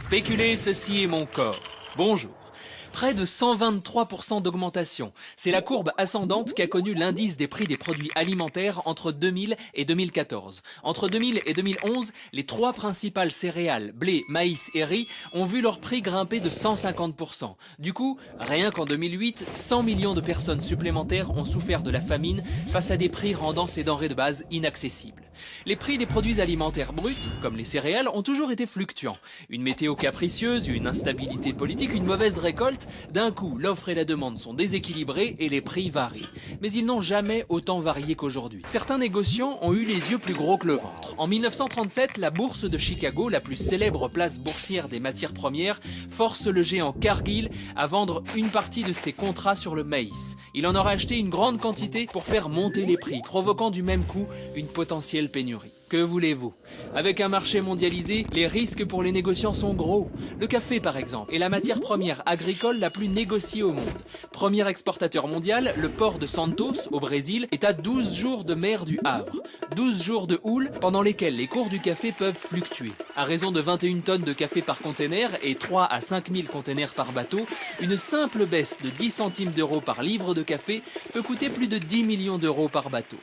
Spéculer, ceci est mon corps. Bonjour. Près de 123% d'augmentation. C'est la courbe ascendante qu'a connue l'indice des prix des produits alimentaires entre 2000 et 2014. Entre 2000 et 2011, les trois principales céréales, blé, maïs et riz, ont vu leur prix grimper de 150%. Du coup, rien qu'en 2008, 100 millions de personnes supplémentaires ont souffert de la famine face à des prix rendant ces denrées de base inaccessibles. Les prix des produits alimentaires bruts, comme les céréales, ont toujours été fluctuants. Une météo capricieuse, une instabilité politique, une mauvaise récolte, d'un coup, l'offre et la demande sont déséquilibrées et les prix varient. Mais ils n'ont jamais autant varié qu'aujourd'hui. Certains négociants ont eu les yeux plus gros que le ventre. En 1937, la bourse de Chicago, la plus célèbre place boursière des matières premières, force le géant Cargill à vendre une partie de ses contrats sur le maïs. Il en aura acheté une grande quantité pour faire monter les prix, provoquant du même coup une potentielle pénurie. Que voulez-vous? Avec un marché mondialisé, les risques pour les négociants sont gros. Le café, par exemple, est la matière première agricole la plus négociée au monde. Premier exportateur mondial, le port de Santos, au Brésil, est à 12 jours de mer du Havre. 12 jours de houle pendant lesquels les cours du café peuvent fluctuer. À raison de 21 tonnes de café par container et 3 à 5 000 containers par bateau, une simple baisse de 10 centimes d'euros par livre de café peut coûter plus de 10 millions d'euros par bateau.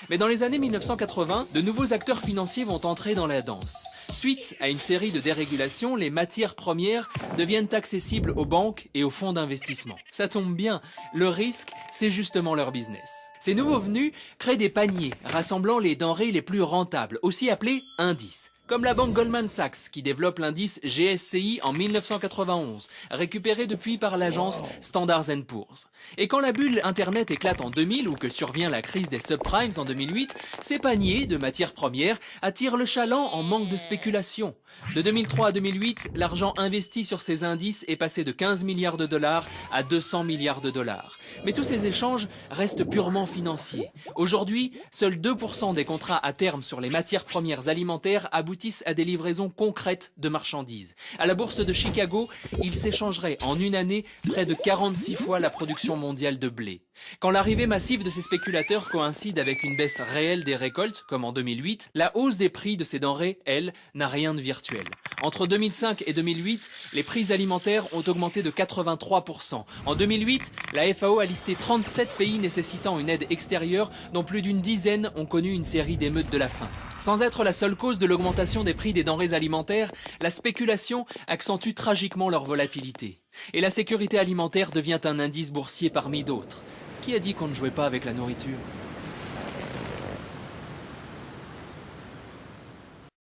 Mais dans les années 1980, de nouveaux acteurs financiers vont entrer dans la danse. Suite à une série de dérégulations, les matières premières deviennent accessibles aux banques et aux fonds d'investissement. Ça tombe bien, le risque, c'est justement leur business. Ces nouveaux venus créent des paniers rassemblant les denrées les plus rentables, aussi appelés indices. Comme la banque Goldman Sachs qui développe l'indice GSCI en 1991, récupéré depuis par l'agence Standard & Poor's. Et quand la bulle Internet éclate en 2000 ou que survient la crise des subprimes en 2008, ces paniers de matières premières attirent le chaland en manque de spéculation. De 2003 à 2008, l'argent investi sur ces indices est passé de 15 milliards de dollars à 200 milliards de dollars. Mais tous ces échanges restent purement financiers. Aujourd'hui, seuls 2% des contrats à terme sur les matières premières alimentaires aboutissent à des livraisons concrètes de marchandises. À la bourse de Chicago, il s'échangerait en une année près de 46 fois la production mondiale de blé. Quand l'arrivée massive de ces spéculateurs coïncide avec une baisse réelle des récoltes, comme en 2008, la hausse des prix de ces denrées, elle, n'a rien de virtuel. Entre 2005 et 2008, les prix alimentaires ont augmenté de 83%. En 2008, la FAO a listé 37 pays nécessitant une aide extérieure, dont plus d'une dizaine ont connu une série d'émeutes de la faim. Sans être la seule cause de l'augmentation des prix des denrées alimentaires, la spéculation accentue tragiquement leur volatilité. Et la sécurité alimentaire devient un indice boursier parmi d'autres. Qui a dit qu'on ne jouait pas avec la nourriture ?